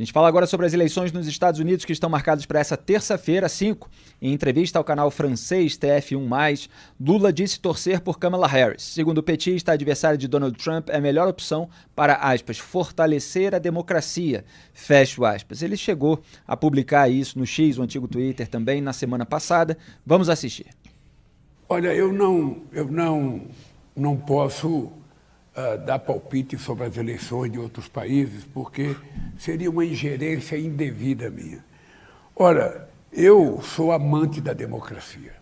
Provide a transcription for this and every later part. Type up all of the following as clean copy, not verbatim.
gente fala agora sobre as eleições nos Estados Unidos que estão marcadas para essa terça-feira, 5. Em entrevista ao canal francês TF1+, Lula disse torcer por Kamala Harris. Segundo o petista, a adversária de Donald Trump é a melhor opção para, aspas, fortalecer a democracia, fecho aspas. Ele chegou a publicar isso no X, o antigo Twitter, também na semana passada. Vamos assistir. Olha, eu não posso dar palpite sobre as eleições de outros países, porque seria uma ingerência indevida minha. Ora, eu sou amante da democracia.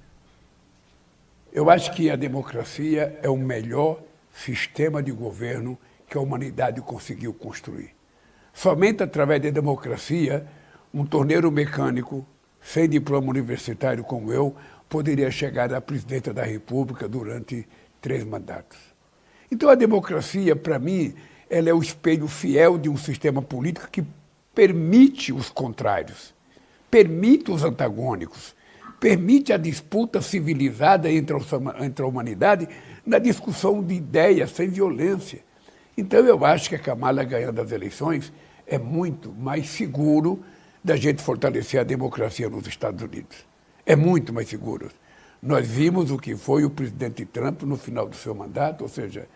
Eu acho que a democracia é o melhor sistema de governo que a humanidade conseguiu construir. Somente através da democracia, um torneiro mecânico, sem diploma universitário como eu, poderia chegar à presidência da República durante 3 mandatos. Então, a democracia, para mim, ela é o espelho fiel de um sistema político que permite os contrários, permite os antagônicos, permite a disputa civilizada entre a humanidade na discussão de ideias, sem violência. Então, eu acho que a Kamala ganhando as eleições é muito mais seguro da gente fortalecer a democracia nos Estados Unidos. É muito mais seguro. Nós vimos o que foi o presidente Trump no final do seu mandato, ou seja,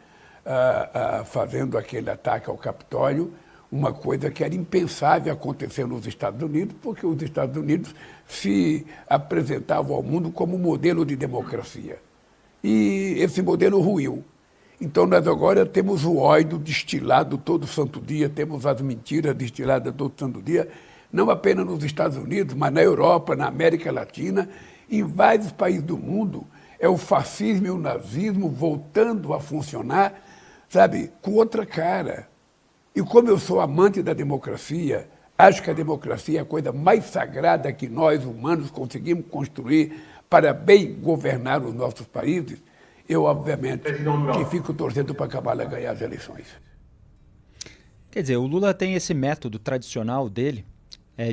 fazendo aquele ataque ao Capitólio, uma coisa que era impensável acontecer nos Estados Unidos, porque os Estados Unidos se apresentavam ao mundo como modelo de democracia. E esse modelo ruiu. Então, nós agora temos o ódio destilado todo santo dia, temos as mentiras destiladas todo santo dia, não apenas nos Estados Unidos, mas na Europa, na América Latina, em vários países do mundo. É o fascismo e o nazismo voltando a funcionar, sabe, com outra cara. E como eu sou amante da democracia, acho que a democracia é a coisa mais sagrada que nós, humanos, conseguimos construir para bem governar os nossos países, eu, obviamente, que fico torcendo para Kamala ganhar as eleições. Quer dizer, o Lula tem esse método tradicional dele,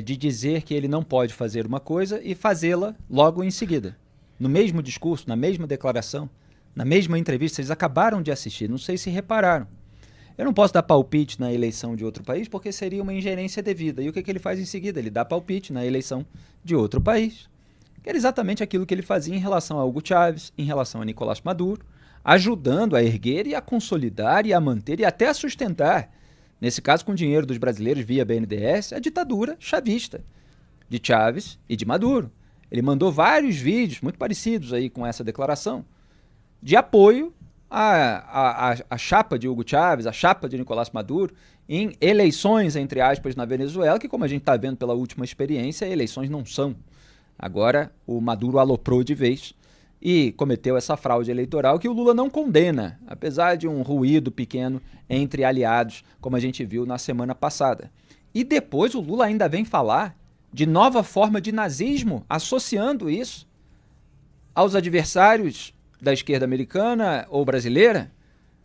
de dizer que ele não pode fazer uma coisa e fazê-la logo em seguida. No mesmo discurso, na mesma declaração, na mesma entrevista, vocês acabaram de assistir, não sei se repararam. Eu não posso dar palpite na eleição de outro país porque seria uma ingerência devida. E o que ele faz em seguida? Ele dá palpite na eleição de outro país. Que era exatamente aquilo que ele fazia em relação a Hugo Chávez, em relação a Nicolás Maduro, ajudando a erguer e a consolidar e a manter e até a sustentar, nesse caso com o dinheiro dos brasileiros via BNDES, a ditadura chavista de Chávez e de Maduro. Ele mandou vários vídeos muito parecidos aí com essa declaração de apoio à chapa de Hugo Chávez, à chapa de Nicolás Maduro, em eleições, entre aspas, na Venezuela, que como a gente está vendo pela última experiência, eleições não são. Agora o Maduro aloprou de vez e cometeu essa fraude eleitoral que o Lula não condena, apesar de um ruído pequeno entre aliados, como a gente viu na semana passada. E depois o Lula ainda vem falar de nova forma de nazismo, associando isso aos adversários da esquerda americana ou brasileira,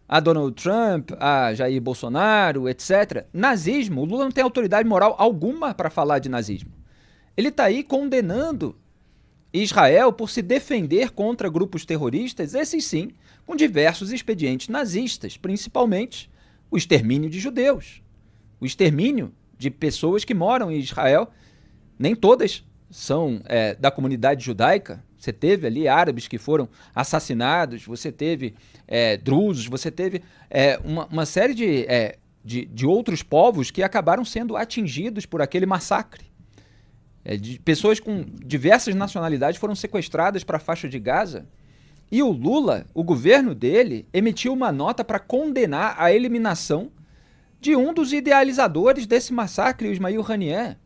a Donald Trump, a Jair Bolsonaro, etc. Nazismo, o Lula não tem autoridade moral alguma para falar de nazismo. Ele está aí condenando Israel por se defender contra grupos terroristas, esses sim, com diversos expedientes nazistas, principalmente o extermínio de judeus, o extermínio de pessoas que moram em Israel. Nem todas são da comunidade judaica. Você teve ali árabes que foram assassinados, você teve drusos, você teve uma série de outros povos que acabaram sendo atingidos por aquele massacre. De pessoas com diversas nacionalidades foram sequestradas para a faixa de Gaza. E o Lula, o governo dele, emitiu uma nota para condenar a eliminação de um dos idealizadores desse massacre, o Ismail Haniyeh,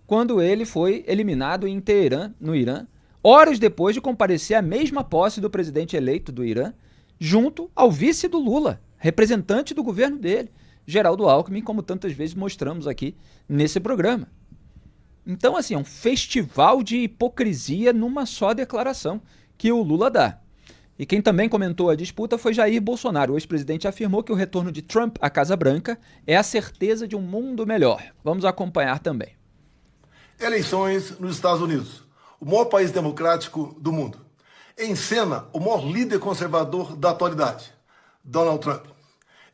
quando ele foi eliminado em Teherã, no Irã, horas depois de comparecer à mesma posse do presidente eleito do Irã, junto ao vice do Lula, representante do governo dele, Geraldo Alckmin, como tantas vezes mostramos aqui nesse programa. Então, assim, é um festival de hipocrisia numa só declaração que o Lula dá. E quem também comentou a disputa foi Jair Bolsonaro. O ex-presidente afirmou que o retorno de Trump à Casa Branca é a certeza de um mundo melhor. Vamos acompanhar também. Eleições nos Estados Unidos, o maior país democrático do mundo. Em cena, o maior líder conservador da atualidade, Donald Trump.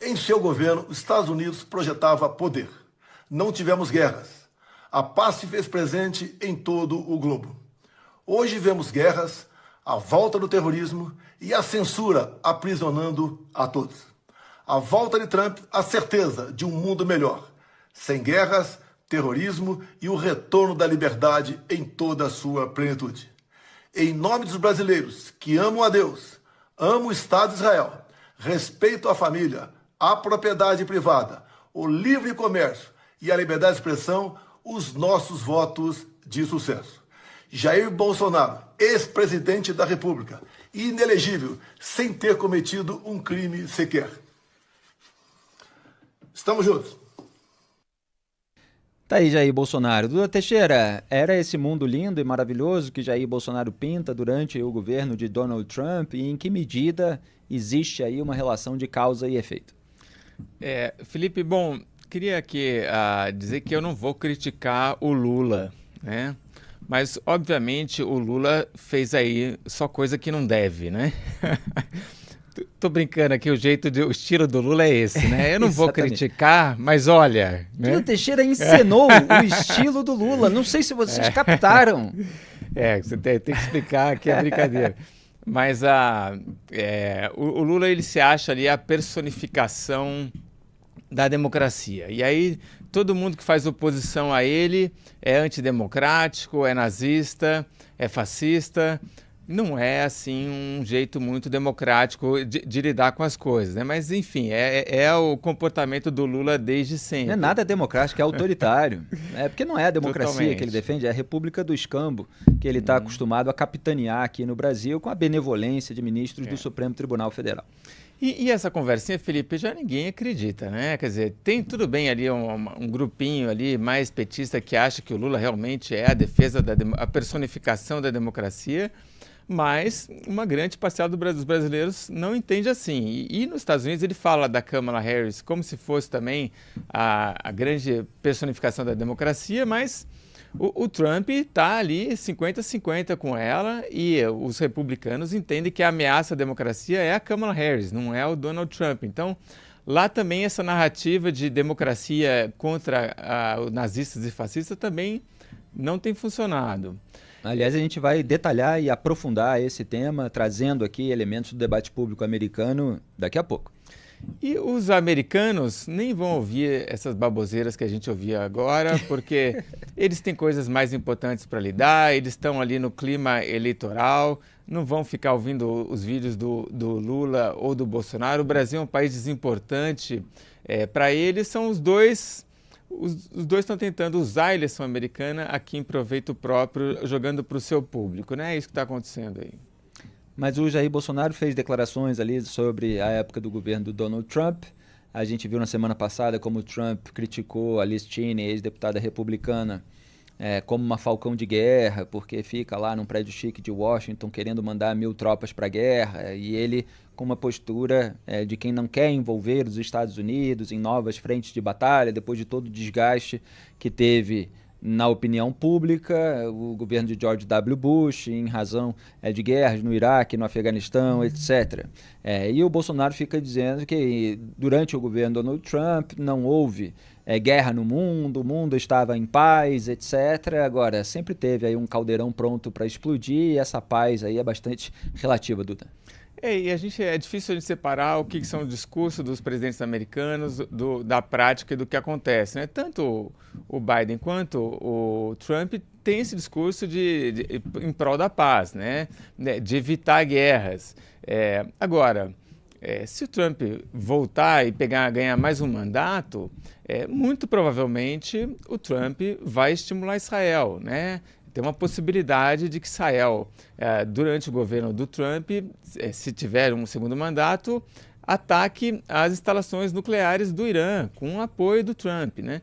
Em seu governo, os Estados Unidos projetava poder. não tivemos guerras. A paz se fez presente em todo o globo. Hoje vemos guerras, a volta do terrorismo e a censura aprisionando a todos. A volta de Trump, a certeza de um mundo melhor, sem guerras, terrorismo e o retorno da liberdade em toda a sua plenitude. Em nome dos brasileiros que amam a Deus, amam o Estado de Israel, respeitam a família, a propriedade privada, o livre comércio e a liberdade de expressão, os nossos votos de sucesso. Jair Bolsonaro, ex-presidente da República, inelegível, sem ter cometido um crime sequer. Estamos juntos. Tá aí, Jair Bolsonaro. Duda Teixeira, era esse mundo lindo e maravilhoso que Jair Bolsonaro pinta durante o governo de Donald Trump, e em que medida existe aí uma relação de causa e efeito? Felipe, bom, queria aqui dizer que eu não vou criticar o Lula, né? Mas, obviamente, o Lula fez aí só coisa que não deve, né? Tô brincando aqui, o estilo do Lula é esse, né? Eu não vou criticar, mas olha... Né? Duda Teixeira encenou o estilo do Lula, não sei se vocês captaram. Você tem que explicar aqui a brincadeira. Mas o Lula, ele se acha ali a personificação da democracia. E aí todo mundo que faz oposição a ele é antidemocrático, é nazista, é fascista. Não é, assim, um jeito muito democrático de lidar com as coisas, né? Mas, enfim, é o comportamento do Lula desde sempre. Não é nada democrático, é autoritário. Porque não é a democracia Totalmente. Que ele defende, é a República do Escambo, que ele está acostumado a capitanear aqui no Brasil com a benevolência de ministros do Supremo Tribunal Federal. E essa conversinha, Felipe, já ninguém acredita, né? Quer dizer, tem tudo bem ali um grupinho ali mais petista que acha que o Lula realmente é a defesa, a personificação da democracia, mas uma grande parcela dos brasileiros não entende assim. E nos Estados Unidos ele fala da Kamala Harris como se fosse também a grande personificação da democracia, mas o Trump está ali 50-50 com ela, e os republicanos entendem que a ameaça à democracia é a Kamala Harris, não é o Donald Trump. Então, lá também essa narrativa de democracia contra os nazistas e fascistas também não tem funcionado. Aliás, a gente vai detalhar e aprofundar esse tema, trazendo aqui elementos do debate público americano daqui a pouco. E os americanos nem vão ouvir essas baboseiras que a gente ouvia agora, porque eles têm coisas mais importantes para lidar, eles estão ali no clima eleitoral, não vão ficar ouvindo os vídeos do Lula ou do Bolsonaro. O Brasil é um país desimportante para eles, são os dois... Os dois estão tentando usar a eleição americana aqui em proveito próprio, jogando para o seu público, né? É isso que está acontecendo aí. Mas o Jair Bolsonaro fez declarações ali sobre a época do governo do Donald Trump. A gente viu na semana passada como o Trump criticou a Liz Cheney, ex-deputada republicana, como uma falcão de guerra, porque fica lá num prédio chique de Washington querendo mandar 1000 tropas para a guerra, e ele com uma postura de quem não quer envolver os Estados Unidos em novas frentes de batalha, depois de todo o desgaste que teve na opinião pública, o governo de George W. Bush, em razão de guerras no Iraque, no Afeganistão, etc. E o Bolsonaro fica dizendo que durante o governo Donald Trump não houve guerra no mundo, o mundo estava em paz, etc. Agora, sempre teve aí um caldeirão pronto para explodir, e essa paz aí é bastante relativa, Duda. E é difícil a gente separar o que são os discursos dos presidentes americanos da prática e do que acontece, né? Tanto o Biden quanto o Trump têm esse discurso em prol da paz, né? De evitar guerras. Agora, se o Trump voltar e ganhar mais um mandato, muito provavelmente o Trump vai estimular Israel, né? Tem uma possibilidade de que Israel, durante o governo do Trump, se tiver um segundo mandato, ataque as instalações nucleares do Irã, com o apoio do Trump, né?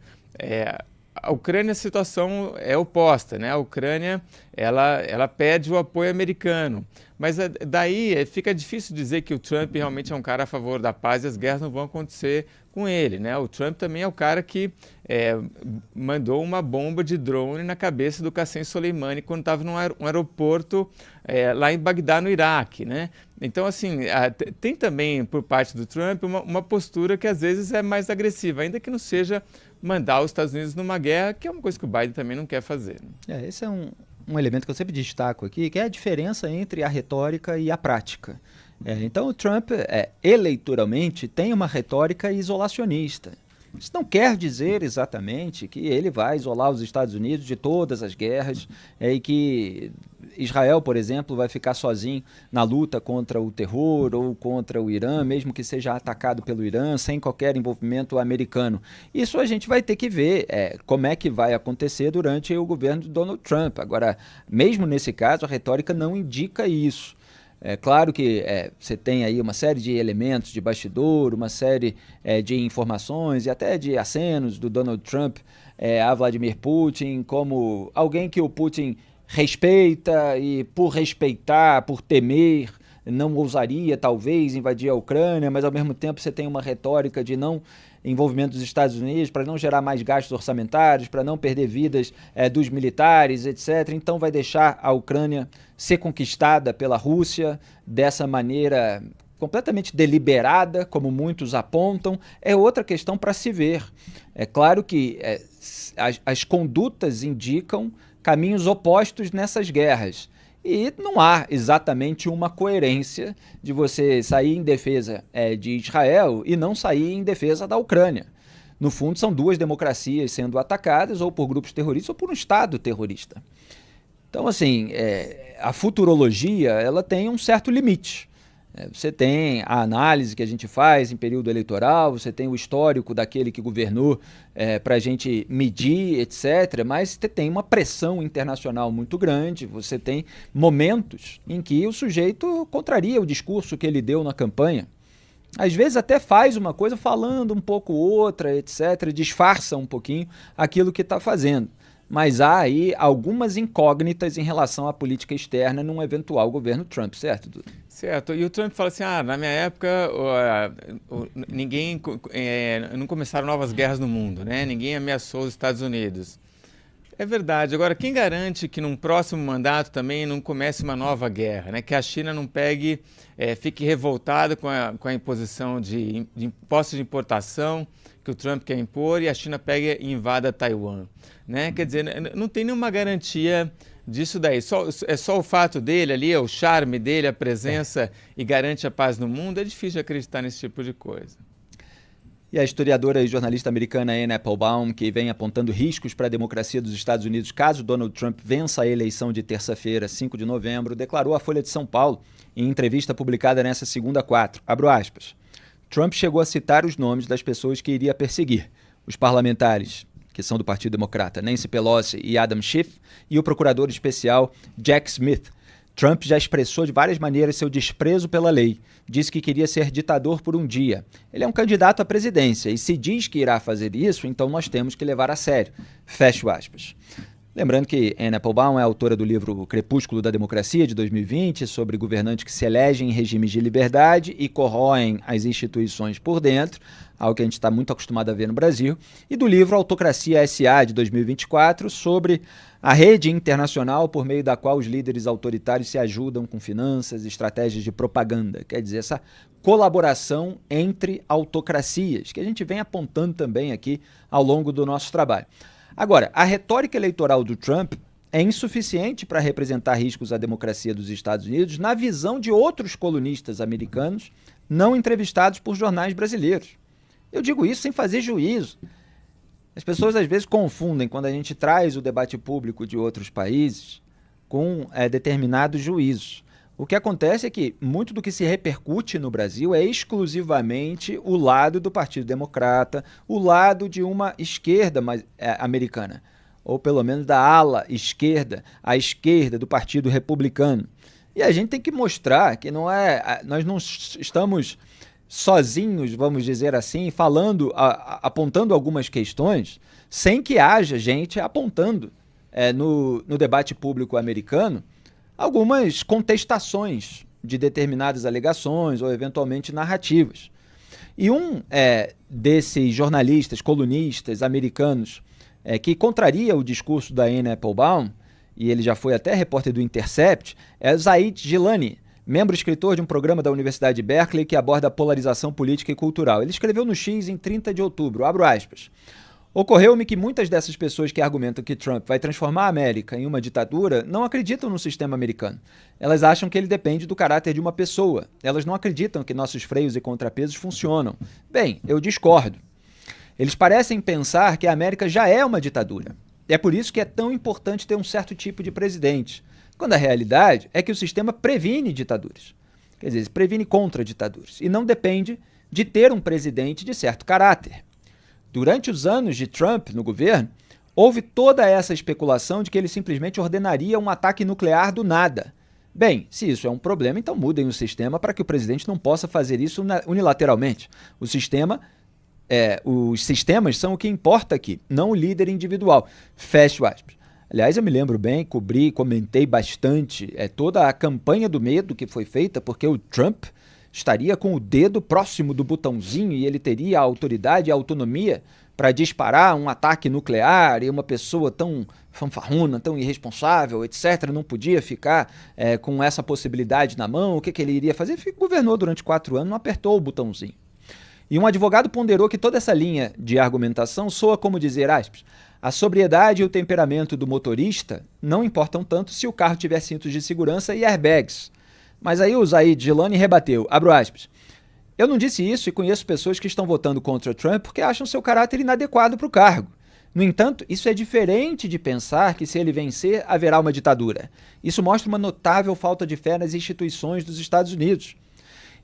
A Ucrânia, a situação é oposta, né? A Ucrânia, ela pede o apoio americano, mas daí fica difícil dizer que o Trump realmente é um cara a favor da paz e as guerras não vão acontecer com ele, né? O Trump também é o cara que mandou uma bomba de drone na cabeça do Qassem Soleimani quando estava num aeroporto lá em Bagdá, no Iraque, né? Então, assim, tem também por parte do Trump uma postura que às vezes é mais agressiva, ainda que não seja mandar os Estados Unidos numa guerra, que é uma coisa que o Biden também não quer fazer. Esse é um elemento que eu sempre destaco aqui, que é a diferença entre a retórica e a prática. Então o Trump, eleitoralmente, tem uma retórica isolacionista. Isso não quer dizer exatamente que ele vai isolar os Estados Unidos de todas as guerras e que Israel, por exemplo, vai ficar sozinho na luta contra o terror ou contra o Irã, mesmo que seja atacado pelo Irã, sem qualquer envolvimento americano. Isso a gente vai ter que ver como é que vai acontecer durante o governo de Donald Trump. Agora, mesmo nesse caso, a retórica não indica isso. É claro que você tem aí uma série de elementos de bastidor, uma série de informações e até de acenos do Donald Trump a Vladimir Putin como alguém que o Putin respeita e por respeitar, por temer, não ousaria talvez invadir a Ucrânia, mas ao mesmo tempo você tem uma retórica de não envolvimento dos Estados Unidos para não gerar mais gastos orçamentários, para não perder vidas dos militares, etc. Então vai deixar a Ucrânia ser conquistada pela Rússia dessa maneira completamente deliberada, como muitos apontam. É outra questão para se ver. É claro que as condutas indicam caminhos opostos nessas guerras. E não há exatamente uma coerência de você sair em defesa de Israel e não sair em defesa da Ucrânia. No fundo, são duas democracias sendo atacadas ou por grupos terroristas ou por um Estado terrorista. Então, assim, a futurologia ela tem um certo limite. Você tem a análise que a gente faz em período eleitoral, você tem o histórico daquele que governou para a gente medir, etc. Mas você tem uma pressão internacional muito grande, você tem momentos em que o sujeito contraria o discurso que ele deu na campanha. Às vezes até faz uma coisa falando um pouco outra, etc., disfarça um pouquinho aquilo que está fazendo. Mas há aí algumas incógnitas em relação à política externa num eventual governo Trump, certo, Dudu? Certo, e o Trump fala assim, na minha época não começaram novas guerras no mundo, né? Ninguém ameaçou os Estados Unidos. É verdade, agora quem garante que num próximo mandato também não comece uma nova guerra, né? Que a China não fique revoltada com a imposição de impostos de importação que o Trump quer impor e a China pegue e invada Taiwan, né? Quer dizer, não tem nenhuma garantia disso daí. É só o fato dele ali, o charme dele, a presença e garante a paz no mundo. É difícil de acreditar nesse tipo de coisa. E a historiadora e jornalista americana Anne Applebaum, que vem apontando riscos para a democracia dos Estados Unidos caso Donald Trump vença a eleição de terça-feira, 5 de novembro, declarou à Folha de São Paulo, em entrevista publicada nesta segunda 4, abro aspas, Trump chegou a citar os nomes das pessoas que iria perseguir, os parlamentares, que são do Partido Democrata, Nancy Pelosi e Adam Schiff, e o procurador especial Jack Smith. Trump já expressou de várias maneiras seu desprezo pela lei. Disse que queria ser ditador por um dia. Ele é um candidato à presidência e se diz que irá fazer isso, então nós temos que levar a sério. Fecho aspas. Lembrando que Anne Applebaum é autora do livro Crepúsculo da Democracia, de 2020, sobre governantes que se elegem em regimes de liberdade e corroem as instituições por dentro, algo que a gente está muito acostumado a ver no Brasil, e do livro Autocracia S.A., de 2024, sobre a rede internacional por meio da qual os líderes autoritários se ajudam com finanças e estratégias de propaganda. Quer dizer, essa colaboração entre autocracias, que a gente vem apontando também aqui ao longo do nosso trabalho. Agora, a retórica eleitoral do Trump é insuficiente para representar riscos à democracia dos Estados Unidos na visão de outros colunistas americanos não entrevistados por jornais brasileiros. Eu digo isso sem fazer juízo. As pessoas às vezes confundem quando a gente traz o debate público de outros países com determinados juízos. O que acontece é que muito do que se repercute no Brasil é exclusivamente o lado do Partido Democrata, o lado de uma esquerda americana, ou pelo menos da ala esquerda, a esquerda do Partido Republicano. E a gente tem que mostrar que nós não estamos sozinhos, vamos dizer assim, apontando algumas questões, sem que haja gente apontando no debate público americano algumas contestações de determinadas alegações ou eventualmente narrativas. E um desses jornalistas, colunistas americanos que contraria o discurso da Anne Applebaum, e ele já foi até repórter do Intercept, é Zaid Gilani, membro e escritor de um programa da Universidade de Berkeley que aborda a polarização política e cultural. Ele escreveu no X em 30 de outubro, abro aspas, Ocorreu-me que muitas dessas pessoas que argumentam que Trump vai transformar a América em uma ditadura não acreditam no sistema americano. Elas acham que ele depende do caráter de uma pessoa. Elas não acreditam que nossos freios e contrapesos funcionam. Bem, eu discordo. Eles parecem pensar que a América já é uma ditadura. É por isso que é tão importante ter um certo tipo de presidente, quando a realidade é que o sistema previne ditaduras. Quer dizer, previne contra ditaduras. E não depende de ter um presidente de certo caráter. Durante os anos de Trump no governo, houve toda essa especulação de que ele simplesmente ordenaria um ataque nuclear do nada. Bem, se isso é um problema, então mudem o sistema para que o presidente não possa fazer isso unilateralmente. Os sistemas são o que importa aqui, não o líder individual. Fecho aspas. Aliás, eu me lembro bem, comentei bastante toda a campanha do medo que foi feita, porque o Trump estaria com o dedo próximo do botãozinho e ele teria a autoridade e a autonomia para disparar um ataque nuclear, e uma pessoa tão fanfarrona, tão irresponsável, etc., não podia ficar com essa possibilidade na mão. O que ele iria fazer? Ele governou durante 4 anos, não apertou o botãozinho. E um advogado ponderou que toda essa linha de argumentação soa como dizer, aspas, a sobriedade e o temperamento do motorista não importam tanto se o carro tiver cintos de segurança e airbags. Mas aí o Zaid Jilani rebateu, abro aspas, eu não disse isso e conheço pessoas que estão votando contra Trump porque acham seu caráter inadequado para o cargo. No entanto, isso é diferente de pensar que se ele vencer, haverá uma ditadura. Isso mostra uma notável falta de fé nas instituições dos Estados Unidos.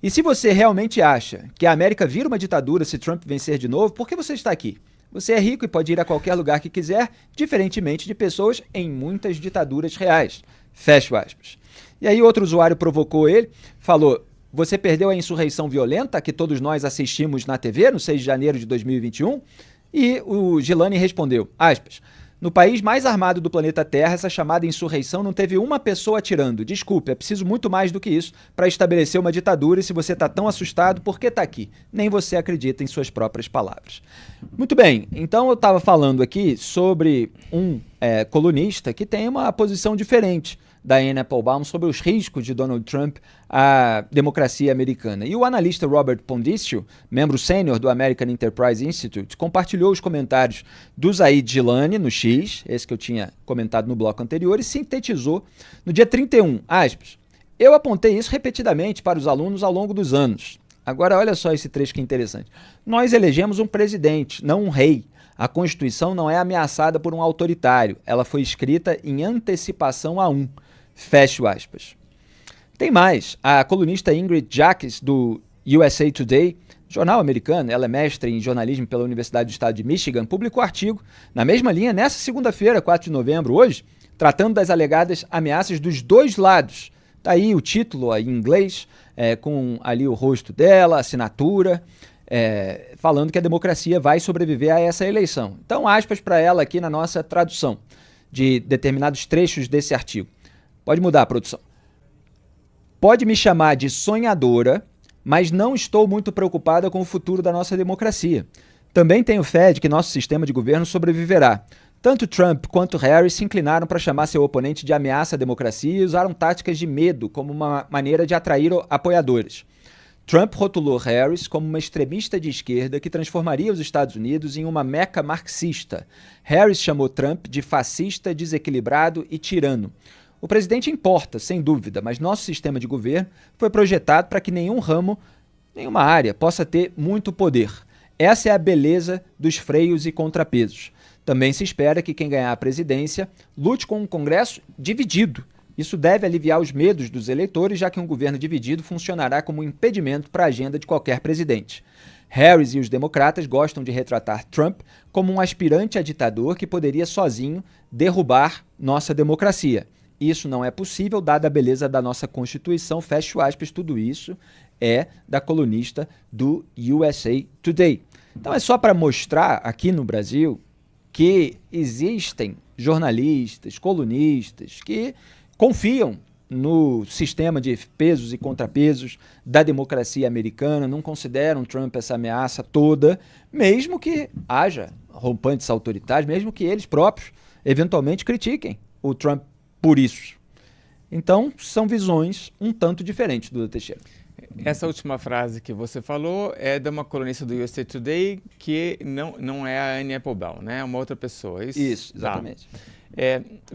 E se você realmente acha que a América vira uma ditadura se Trump vencer de novo, por que você está aqui? Você é rico e pode ir a qualquer lugar que quiser, diferentemente de pessoas em muitas ditaduras reais. Fecho aspas. E aí outro usuário provocou ele, falou, você perdeu a insurreição violenta que todos nós assistimos na TV no 6 de janeiro de 2021? E o Jilani respondeu, aspas, no país mais armado do planeta Terra, essa chamada insurreição não teve uma pessoa atirando. Desculpe, é preciso muito mais do que isso para estabelecer uma ditadura e se você está tão assustado, por que está aqui? Nem você acredita em suas próprias palavras. Muito bem, então eu estava falando aqui sobre um colunista que tem uma posição diferente da Anne Applebaum sobre os riscos de Donald Trump à democracia americana. E o analista Robert Pondiccio, membro sênior do American Enterprise Institute, compartilhou os comentários do Zaid Jilani no X, esse que eu tinha comentado no bloco anterior, e sintetizou no dia 31, aspas, eu apontei isso repetidamente para os alunos ao longo dos anos. Agora olha só esse trecho que é interessante. Nós elegemos um presidente, não um rei. A Constituição não é ameaçada por um autoritário. Ela foi escrita em antecipação a um. Fecho aspas. Tem mais. A colunista Ingrid Jacques, do USA Today, jornal americano, ela é mestre em jornalismo pela Universidade do Estado de Michigan, publicou artigo na mesma linha nessa segunda-feira, 4 de novembro, hoje, tratando das alegadas ameaças dos dois lados. Está aí o título em inglês, com ali o rosto dela, a assinatura, falando que a democracia vai sobreviver a essa eleição. Então, aspas para ela aqui na nossa tradução de determinados trechos desse artigo. Pode mudar, produção. Pode me chamar de sonhadora, mas não estou muito preocupada com o futuro da nossa democracia. Também tenho fé de que nosso sistema de governo sobreviverá. Tanto Trump quanto Harris se inclinaram para chamar seu oponente de ameaça à democracia e usaram táticas de medo como uma maneira de atrair apoiadores. Trump rotulou Harris como uma extremista de esquerda que transformaria os Estados Unidos em uma meca marxista. Harris chamou Trump de fascista, desequilibrado e tirano. O presidente importa, sem dúvida, mas nosso sistema de governo foi projetado para que nenhum ramo, nenhuma área possa ter muito poder. Essa é a beleza dos freios e contrapesos. Também se espera que quem ganhar a presidência lute com um Congresso dividido. Isso deve aliviar os medos dos eleitores, já que um governo dividido funcionará como um impedimento para a agenda de qualquer presidente. Harris e os democratas gostam de retratar Trump como um aspirante a ditador que poderia sozinho derrubar nossa democracia. Isso não é possível, dada a beleza da nossa Constituição, fecho aspas, tudo isso é da colunista do USA Today. Então é só para mostrar aqui no Brasil que existem jornalistas, colunistas que confiam no sistema de pesos e contrapesos da democracia americana, não consideram Trump essa ameaça toda, mesmo que haja rompantes autoritários, mesmo que eles próprios eventualmente critiquem o Trump por isso. Então, são visões um tanto diferentes, Duda Teixeira. Essa última frase que você falou é de uma colunista do USA Today que não é a Anne Applebaum, né? É uma outra pessoa. Isso, exatamente.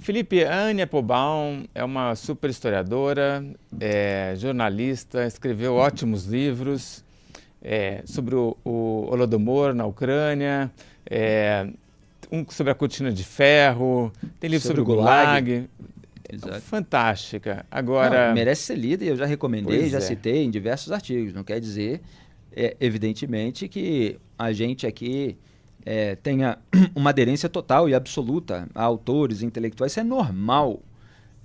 Felipe, a Anne Applebaum é uma super historiadora, jornalista, escreveu ótimos livros sobre o Holodomor na Ucrânia, sobre a Cortina de Ferro, tem livro sobre o Gulag. Exato. Fantástica. Agora, não, merece ser lida e eu já recomendei, já é. citei em diversos artigos. Não quer dizer, evidentemente, que a gente aqui tenha uma aderência total e absoluta a autores intelectuais. Isso é normal.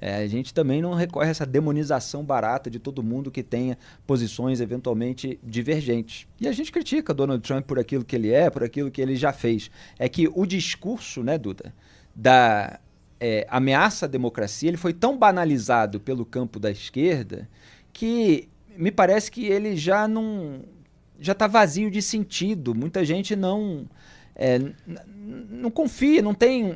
A gente também não recorre a essa demonização barata de todo mundo que tenha posições eventualmente divergentes. E a gente critica Donald Trump por aquilo que ele é, por aquilo que ele já fez. É que o discurso, né, Duda, da ameaça à democracia, ele foi tão banalizado pelo campo da esquerda que me parece que ele já está vazio de sentido. Muita gente não confia, não tem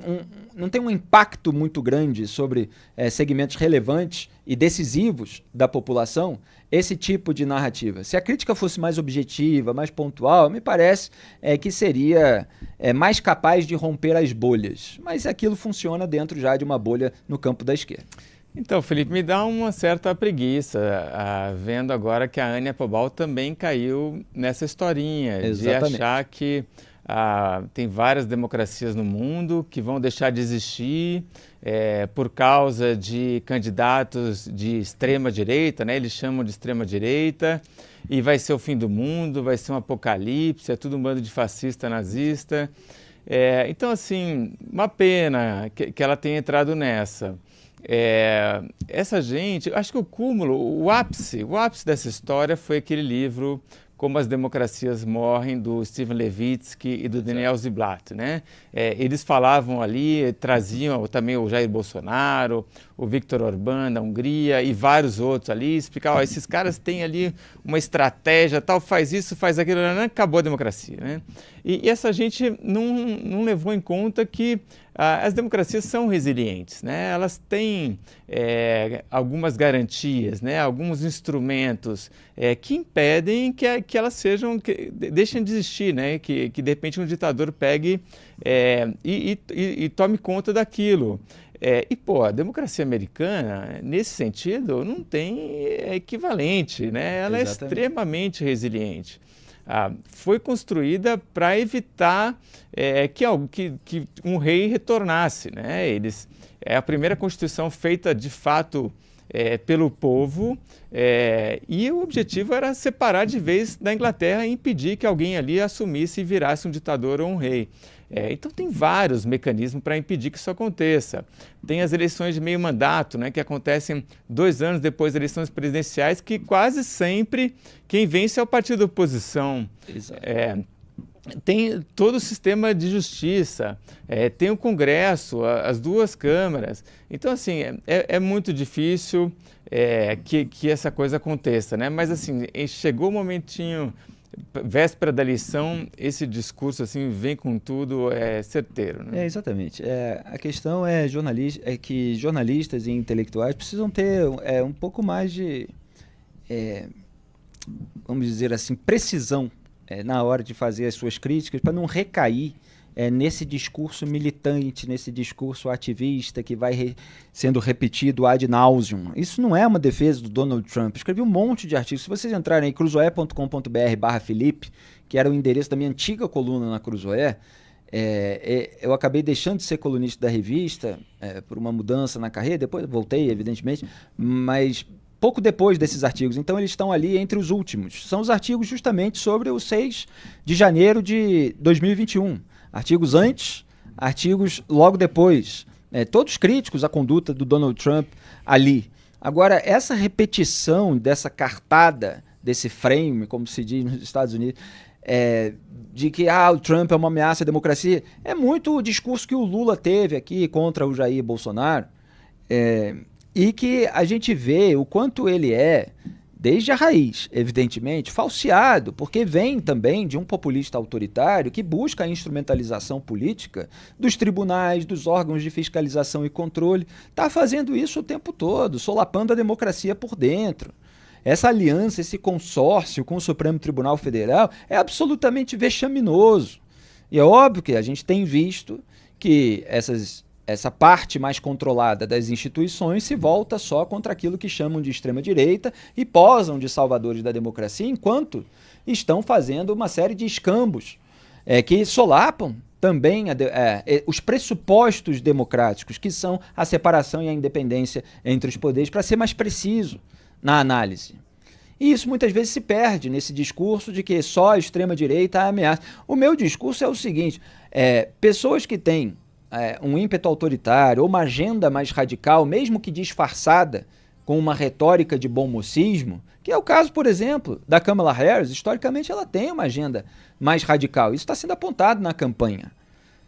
um impacto muito grande sobre segmentos relevantes e decisivos da população, esse tipo de narrativa. Se a crítica fosse mais objetiva, mais pontual, me parece que seria mais capaz de romper as bolhas. Mas aquilo funciona dentro já de uma bolha no campo da esquerda. Então, Felipe, me dá uma certa preguiça, vendo agora que a Anne Applebaum também caiu nessa historinha. Exatamente. De achar que tem várias democracias no mundo que vão deixar de existir por causa de candidatos de extrema-direita, né? Eles chamam de extrema-direita, e vai ser o fim do mundo, vai ser um apocalipse, é tudo um bando de fascista, nazista. Então, assim, uma pena que ela tenha entrado nessa. Essa gente, acho que o cúmulo, o ápice dessa história foi aquele livro Como as Democracias Morrem, do Steven Levitsky e do Daniel Ziblatt, né? Eles falavam ali, traziam também o Jair Bolsonaro, o Viktor Orbán da Hungria e vários outros ali, explicavam, esses caras têm ali uma estratégia, tal, faz isso, faz aquilo, acabou a democracia, né? E essa gente não levou em conta que as democracias são resilientes, né? Elas têm algumas garantias, né? Alguns instrumentos que impedem que elas deixem de existir, né? Que de repente um ditador pegue e tome conta daquilo. A democracia americana, nesse sentido, não tem equivalente, né? Ela Exatamente. é extremamente resiliente. Foi construída para evitar que um rei retornasse, né? É a primeira Constituição feita de fato pelo povo, e o objetivo era separar de vez da Inglaterra e impedir que alguém ali assumisse e virasse um ditador ou um rei. Então tem vários mecanismos para impedir que isso aconteça. Tem as eleições de meio mandato, né, que acontecem 2 anos depois das eleições presidenciais, que quase sempre quem vence é o partido da oposição. Exato. Tem todo o sistema de justiça, tem o Congresso, as 2 câmaras. Então, assim, é muito difícil que essa coisa aconteça, né? Mas, assim, chegou o momentinho, véspera da eleição, esse discurso, assim, vem com tudo, certeiro, né? Exatamente. A questão é que jornalistas e intelectuais precisam ter um pouco mais de, vamos dizer assim, precisão na hora de fazer as suas críticas, para não recair nesse discurso militante, nesse discurso ativista que vai sendo repetido ad nauseum. Isso não é uma defesa do Donald Trump. Escrevi um monte de artigos. Se vocês entrarem em cruzoé.com.br/Felipe, que era o endereço da minha antiga coluna na Cruzoé, eu acabei deixando de ser colunista da revista por uma mudança na carreira, depois voltei, evidentemente, mas pouco depois desses artigos. Então eles estão ali entre os últimos. São os artigos justamente sobre o 6 de janeiro de 2021. Artigos antes, artigos logo depois. Todos críticos à conduta do Donald Trump ali. Agora, essa repetição dessa cartada, desse frame, como se diz nos Estados Unidos, de que o Trump é uma ameaça à democracia, é muito o discurso que o Lula teve aqui contra o Jair Bolsonaro, e que a gente vê o quanto ele desde a raiz, evidentemente, falseado, porque vem também de um populista autoritário que busca a instrumentalização política dos tribunais, dos órgãos de fiscalização e controle. Está fazendo isso o tempo todo, solapando a democracia por dentro. essa aliança, esse consórcio com o Supremo Tribunal Federal é absolutamente vexaminoso. E é óbvio que a gente tem visto que essa parte mais controlada das instituições se volta só contra aquilo que chamam de extrema-direita e posam de salvadores da democracia, enquanto estão fazendo uma série de escambos que solapam também os pressupostos democráticos, que são a separação e a independência entre os poderes, para ser mais preciso na análise. E isso muitas vezes se perde nesse discurso de que só a extrema-direita ameaça. O meu discurso é o seguinte, pessoas que têm um ímpeto autoritário ou uma agenda mais radical, mesmo que disfarçada com uma retórica de bom mocismo, que é o caso, por exemplo, da Kamala Harris, historicamente ela tem uma agenda mais radical. Isso está sendo apontado na campanha.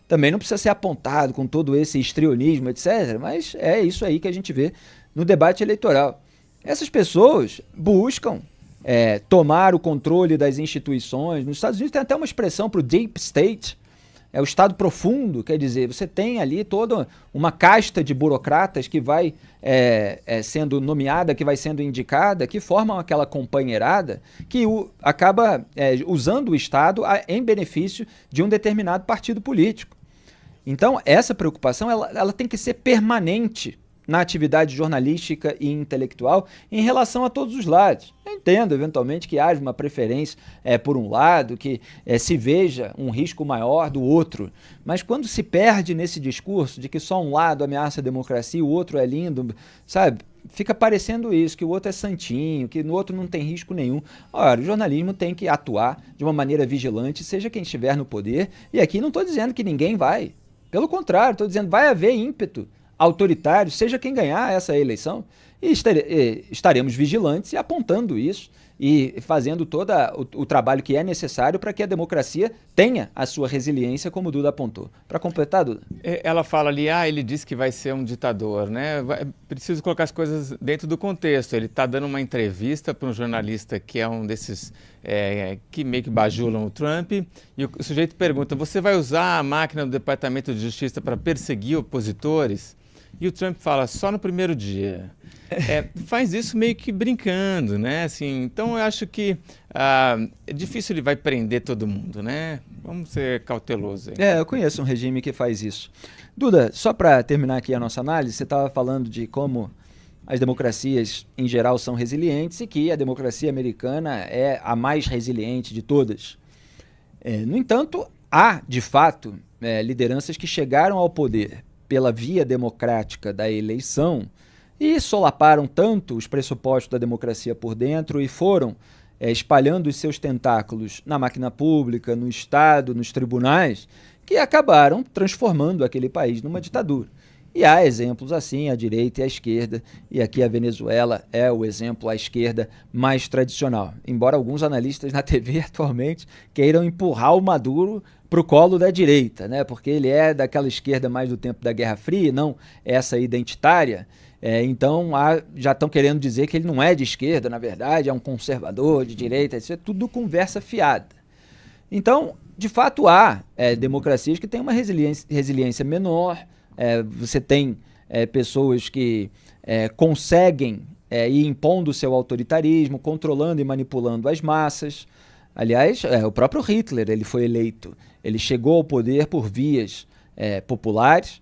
Também não precisa ser apontado com todo esse histrionismo, etc., mas é isso aí que a gente vê no debate eleitoral. Essas pessoas buscam tomar o controle das instituições. Nos Estados Unidos tem até uma expressão para o deep state, é o Estado profundo, quer dizer, você tem ali toda uma casta de burocratas que vai sendo nomeada, que vai sendo indicada, que formam aquela companheirada que acaba usando o Estado em benefício de um determinado partido político. Então, essa preocupação ela tem que ser permanente na atividade jornalística e intelectual em relação a todos os lados. Eu entendo, eventualmente, que haja uma preferência por um lado, que se veja um risco maior do outro, mas quando se perde nesse discurso de que só um lado ameaça a democracia e o outro é lindo, sabe? Fica parecendo isso, que o outro é santinho, que no outro não tem risco nenhum. Ora, o jornalismo tem que atuar de uma maneira vigilante, seja quem estiver no poder, e aqui não estou dizendo que ninguém vai. Pelo contrário, estou dizendo que vai haver ímpeto autoritário, seja quem ganhar essa eleição, e estaremos vigilantes e apontando isso e fazendo todo o trabalho que é necessário para que a democracia tenha a sua resiliência, como o Duda apontou. Para completar, Duda? Ela fala ali, ele disse que vai ser um ditador, né? Preciso colocar as coisas dentro do contexto. Ele está dando uma entrevista para um jornalista que é um desses que meio que bajulam o Trump, e o sujeito pergunta, você vai usar a máquina do Departamento de Justiça para perseguir opositores? E o Trump fala, só no primeiro dia. Faz isso meio que brincando, né? Assim, então eu acho que é difícil, ele vai prender todo mundo, né? Vamos ser cautelosos aí. Eu conheço um regime que faz isso. Duda, só para terminar aqui a nossa análise, você estava falando de como as democracias em geral são resilientes e que a democracia americana é a mais resiliente de todas. No entanto, há, de fato, lideranças que chegaram ao poder pela via democrática da eleição e solaparam tanto os pressupostos da democracia por dentro e foram espalhando os seus tentáculos na máquina pública, no Estado, nos tribunais, que acabaram transformando aquele país numa ditadura. E há exemplos assim, à direita e à esquerda, e aqui a Venezuela é o exemplo à esquerda mais tradicional. Embora alguns analistas na TV atualmente queiram empurrar o Maduro para o colo da direita, né? Porque ele é daquela esquerda mais do tempo da Guerra Fria, não essa identitária. Então já estão querendo dizer que ele não é de esquerda, na verdade, é um conservador de direita, isso é tudo conversa fiada. Então, de fato, há democracias que têm uma resiliência menor. Você tem pessoas que conseguem ir impondo o seu autoritarismo, controlando e manipulando as massas. Aliás, o próprio Hitler ele foi eleito, ele chegou ao poder por vias populares,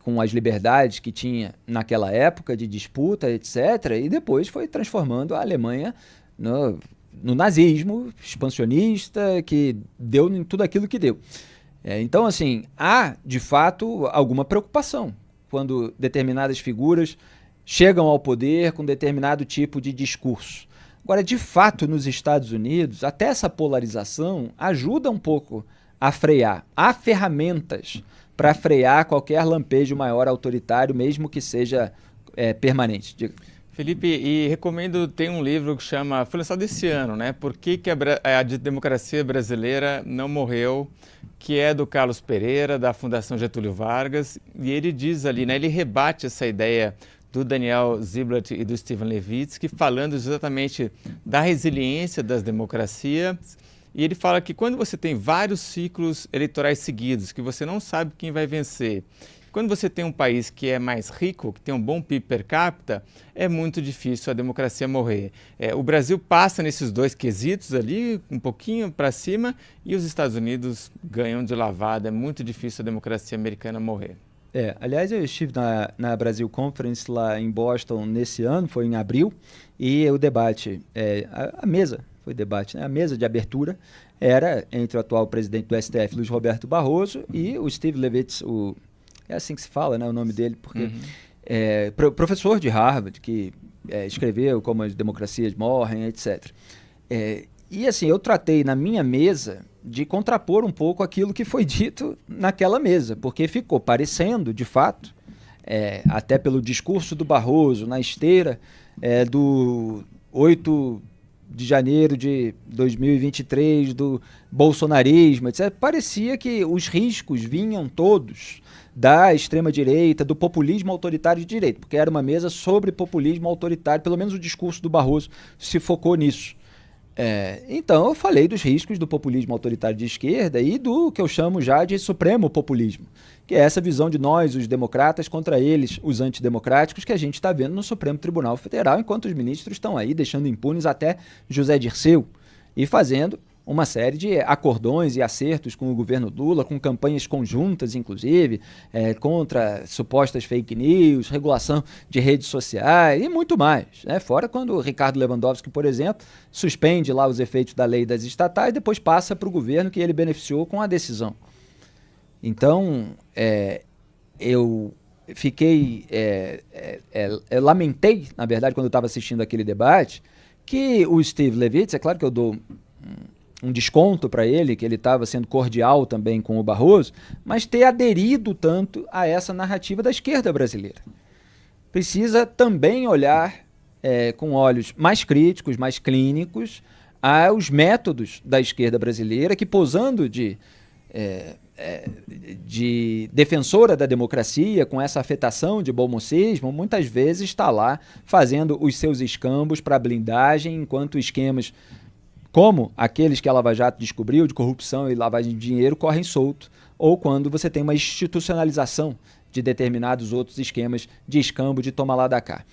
com as liberdades que tinha naquela época de disputa, etc., e depois foi transformando a Alemanha no nazismo expansionista, que deu em tudo aquilo que deu. Então, assim, há, de fato, alguma preocupação quando determinadas figuras chegam ao poder com determinado tipo de discurso. Agora, de fato, nos Estados Unidos, até essa polarização ajuda um pouco a frear. Há ferramentas para frear qualquer lampejo maior autoritário, mesmo que seja permanente. Diga. Felipe, e recomendo, tem um livro que chama, foi lançado esse ano, né? Por que a democracia brasileira não morreu, que é do Carlos Pereira, da Fundação Getúlio Vargas, e ele diz ali, né? Ele rebate essa ideia do Daniel Ziblatt e do Steven Levitsky, falando exatamente da resiliência das democracias. E ele fala que quando você tem vários ciclos eleitorais seguidos, que você não sabe quem vai vencer, Quando você tem um país que é mais rico, que tem um bom PIB per capita, é muito difícil a democracia morrer. O Brasil passa nesses dois quesitos ali, um pouquinho para cima, e os Estados Unidos ganham de lavada. É muito difícil a democracia americana morrer. Aliás, eu estive na Brasil Conference lá em Boston nesse ano, foi em abril, e o debate, a mesa, foi debate, né? A mesa de abertura era entre o atual presidente do STF, Luiz Roberto Barroso, e o Steve Levitz, é assim que se fala, né, o nome dele, porque professor de Harvard, que escreveu Como as Democracias Morrem, etc. E assim, eu tratei na minha mesa de contrapor um pouco aquilo que foi dito naquela mesa, porque ficou parecendo, de fato, até pelo discurso do Barroso, na esteira do 8 de janeiro de 2023, do bolsonarismo, etc., parecia que os riscos vinham todos da extrema-direita, do populismo autoritário de direita, porque era uma mesa sobre populismo autoritário, pelo menos o discurso do Barroso se focou nisso. Então eu falei dos riscos do populismo autoritário de esquerda e do que eu chamo já de supremo populismo, que é essa visão de nós, os democratas, contra eles, os antidemocráticos, que a gente está vendo no Supremo Tribunal Federal, enquanto os ministros estão aí deixando impunes até José Dirceu e fazendo uma série de acordões e acertos com o governo Lula, com campanhas conjuntas, inclusive, contra supostas fake news, regulação de redes sociais e muito mais. Fora quando o Ricardo Lewandowski, por exemplo, suspende lá os efeitos da lei das estatais e depois passa para o governo que ele beneficiou com a decisão. Então, eu fiquei... eu lamentei, na verdade, quando eu estava assistindo aquele debate, que o Steve Levitz, é claro que eu dou um desconto para ele, que ele estava sendo cordial também com o Barroso, mas ter aderido tanto a essa narrativa da esquerda brasileira. Precisa também olhar com olhos mais críticos, mais clínicos, aos métodos da esquerda brasileira, que posando de defensora da democracia, com essa afetação de bom-mocismo, muitas vezes está lá fazendo os seus escambos para blindagem, enquanto esquemas como aqueles que a Lava Jato descobriu, de corrupção e lavagem de dinheiro, correm solto, ou quando você tem uma institucionalização de determinados outros esquemas de escambo, de toma lá da cá.